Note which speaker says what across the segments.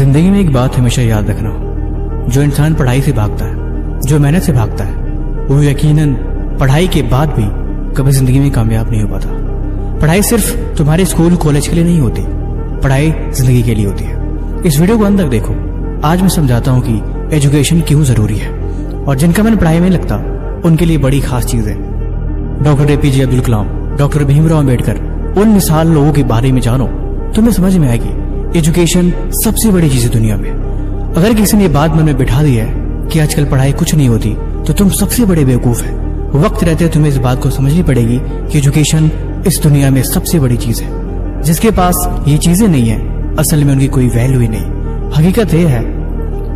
Speaker 1: जिंदगी में एक बात हमेशा याद रखना, जो इंसान पढ़ाई से भागता है, जो मेहनत से भागता है, वो यकीनन पढ़ाई के बाद भी कभी जिंदगी में कामयाब नहीं हो पाता। पढ़ाई सिर्फ तुम्हारे स्कूल कॉलेज के लिए नहीं होती, पढ़ाई जिंदगी के लिए होती है। इस वीडियो को अंत तक देखो। आज मैं समझाता हूँ कि एजुकेशन क्यों जरूरी है और जिनका मन पढ़ाई में लगता उनके लिए बड़ी खास चीज है। Doctor APJ Abdul Kalam, doctor Bhimrao Ambedkar, उन मिसाल लोगों के बारे में जानो, तुम्हें समझ में आएगी एजुकेशन सबसे बड़ी चीज है दुनिया में। अगर किसी ने बात मन में बिठा दी है कि आजकल पढ़ाई कुछ नहीं होती, तो तुम सबसे बड़े बेवकूफ है। वक्त रहते तुम्हें इस बात को समझनी पड़ेगी कि एजुकेशन इस दुनिया में सबसे बड़ी चीज है। जिसके पास ये चीजें नहीं है, असल में उनकी कोई वैल्यू ही नहीं। हकीकत यह है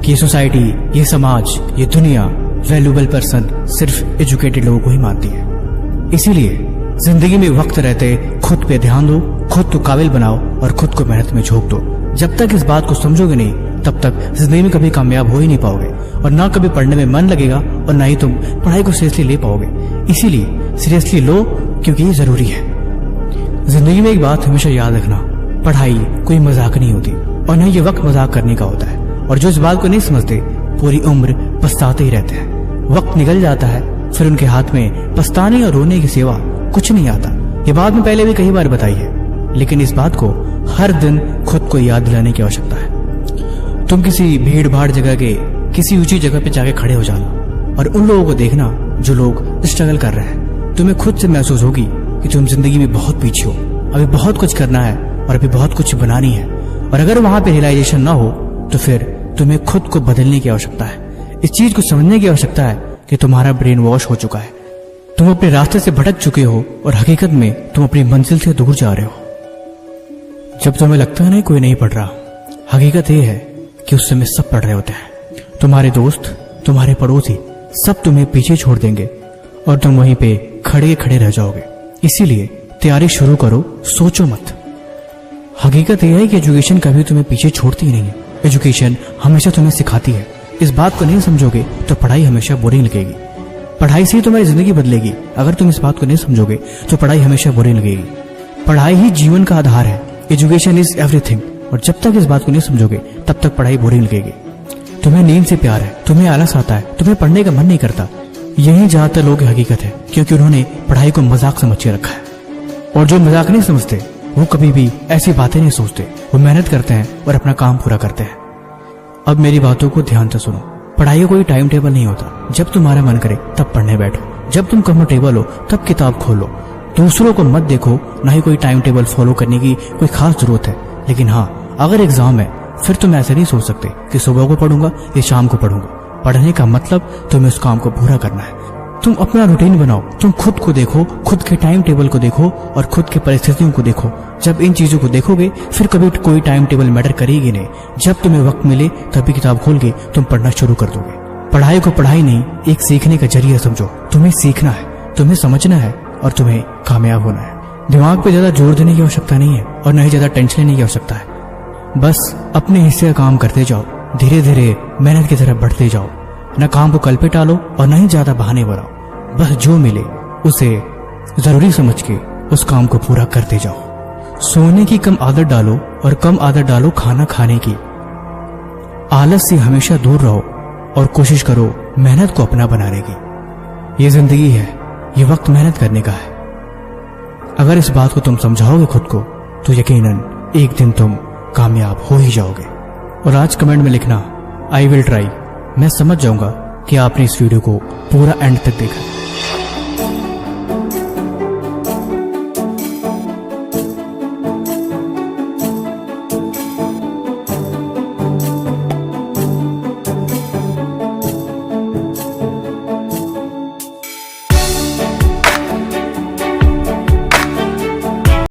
Speaker 1: कि ये सोसाइटी, ये समाज, ये दुनिया वैल्यूएबल पर्सन सिर्फ एजुकेटेड लोगों को ही मानती है। इसीलिए जिंदगी में वक्त रहते खुद पे ध्यान दो, खुद को काबिल बनाओ और खुद को मेहनत में झोंक दो। जब तक इस बात को समझोगे नहीं, तब तक जिंदगी में कभी कामयाब हो ही नहीं पाओगे और ना कभी पढ़ने में मन लगेगा और ना ही तुम पढ़ाई को सीरियसली ले पाओगे। इसीलिए सीरियसली लो, क्योंकि ये जरूरी है। जिंदगी में एक बात हमेशा याद रखना, पढ़ाई कोई मजाक नहीं होती और न ये वक्त मजाक करने का होता है। और जो इस बात को नहीं समझते पूरी उम्र पछताते ही रहते हैं। वक्त निकल जाता है, फिर उनके हाथ में पछताने और रोने की सिवा कुछ नहीं आता। ये बात मैं पहले भी कई बार बताई है, लेकिन इस बात को हर दिन खुद को याद दिलाने की आवश्यकता है। तुम किसी भीड़ भाड़ जगह के किसी ऊंची जगह पे जाके खड़े हो जाना और उन लोगों को देखना जो लोग स्ट्रगल कर रहे हैं। तुम्हें खुद से महसूस होगी कि तुम जिंदगी में बहुत पीछे हो, अभी बहुत कुछ करना है और अभी बहुत कुछ बनानी है। और अगर वहां पे रियलाइजेशन ना हो, तो फिर तुम्हें खुद को बदलने की आवश्यकता है। इस चीज को समझने की आवश्यकता है कि तुम्हारा ब्रेन वॉश हो चुका है, तुम अपने रास्ते से भटक चुके हो और हकीकत में तुम अपनी मंजिल से दूर जा रहे हो। जब तुम्हें लगता है ना कोई नहीं पढ़ रहा, हकीकत यह है कि उस समय सब पढ़ रहे होते हैं। तुम्हारे दोस्त, तुम्हारे पड़ोसी सब तुम्हें पीछे छोड़ देंगे और तुम वहीं पे खड़े खड़े रह जाओगे। इसीलिए तैयारी शुरू करो, सोचो मत। हकीकत यह है कि एजुकेशन कभी तुम्हें पीछे छोड़ती ही नहीं है। एजुकेशन हमेशा तुम्हें सिखाती है। इस बात को नहीं समझोगे तो पढ़ाई हमेशा बोरिंग लगेगी। पढ़ाई से ही तुम्हारी जिंदगी बदलेगी। अगर तुम इस बात को नहीं समझोगे तो पढ़ाई हमेशा बोरिंग लगेगी। पढ़ाई ही जीवन का आधार है। Education is everything. और जब तक इस बात को नहीं समझोगे तब तक पढ़ाई बोरिंग लगेगी। तुम्हें नींद से प्यार है, तुम्हें आलस आता है, तुम्हें पढ़ने का मन नहीं करता। यही ज्यादातर लोगों की हकीकत है, क्योंकि उन्होंने पढ़ाई को मजाक समझ के रखा है। और जो मजाक नहीं समझते वो कभी भी ऐसी बातें नहीं सोचते। वो मेहनत करते हैं और अपना काम पूरा करते हैं। अब मेरी बातों को ध्यान से सुनो। पढ़ाई का कोई टाइम टेबल नहीं होता। जब तुम्हारा मन करे तब पढ़ने बैठो, जब तुम कंफर्टेबल हो तब किताब खोलो। दूसरों को मत देखो, ना ही कोई टाइम टेबल फॉलो करने की कोई खास जरूरत है। लेकिन हाँ, अगर एग्जाम है फिर तुम ऐसे नहीं सोच सकते कि सुबह को पढ़ूंगा या शाम को पढ़ूंगा। पढ़ने का मतलब तुम्हें उस काम को पूरा करना है। तुम अपना रूटीन बनाओ, तुम खुद को देखो, खुद के टाइम टेबल को देखो और खुद की परिस्थितियों को देखो। जब इन चीजों को देखोगे फिर कभी कोई टाइम टेबल मैटर करेगी नहीं। जब तुम्हें वक्त मिले तभी किताब खोल के तुम पढ़ना शुरू कर दोगे। पढ़ाई को पढ़ाई नहीं, एक सीखने का जरिया समझो। तुम्हें सीखना है, तुम्हें समझना है और तुम्हें कामयाब होना है। दिमाग पे ज्यादा जोर देने की आवश्यकता नहीं है और न ही ज्यादा टेंशन लेने की आवश्यकता है। बस अपने हिस्से का काम करते जाओ, धीरे धीरे मेहनत की तरफ बढ़ते जाओ। न काम को कल पे टालो और न ही ज्यादा बहाने बनाओ। बस जो मिले उसे जरूरी समझ के उस काम को पूरा करते जाओ। सोने की कम आदत डालो और कम आदत डालो खाना खाने की। आलस से हमेशा दूर रहो और कोशिश करो मेहनत को अपना बनाने की। ये जिंदगी है, ये वक्त मेहनत करने का है। अगर इस बात को तुम समझाओगे खुद को, तो यकीनन एक दिन तुम कामयाब हो ही जाओगे। और आज कमेंट में लिखना, आई विल ट्राई। मैं समझ जाऊंगा कि आपने इस वीडियो को पूरा एंड तक देखा।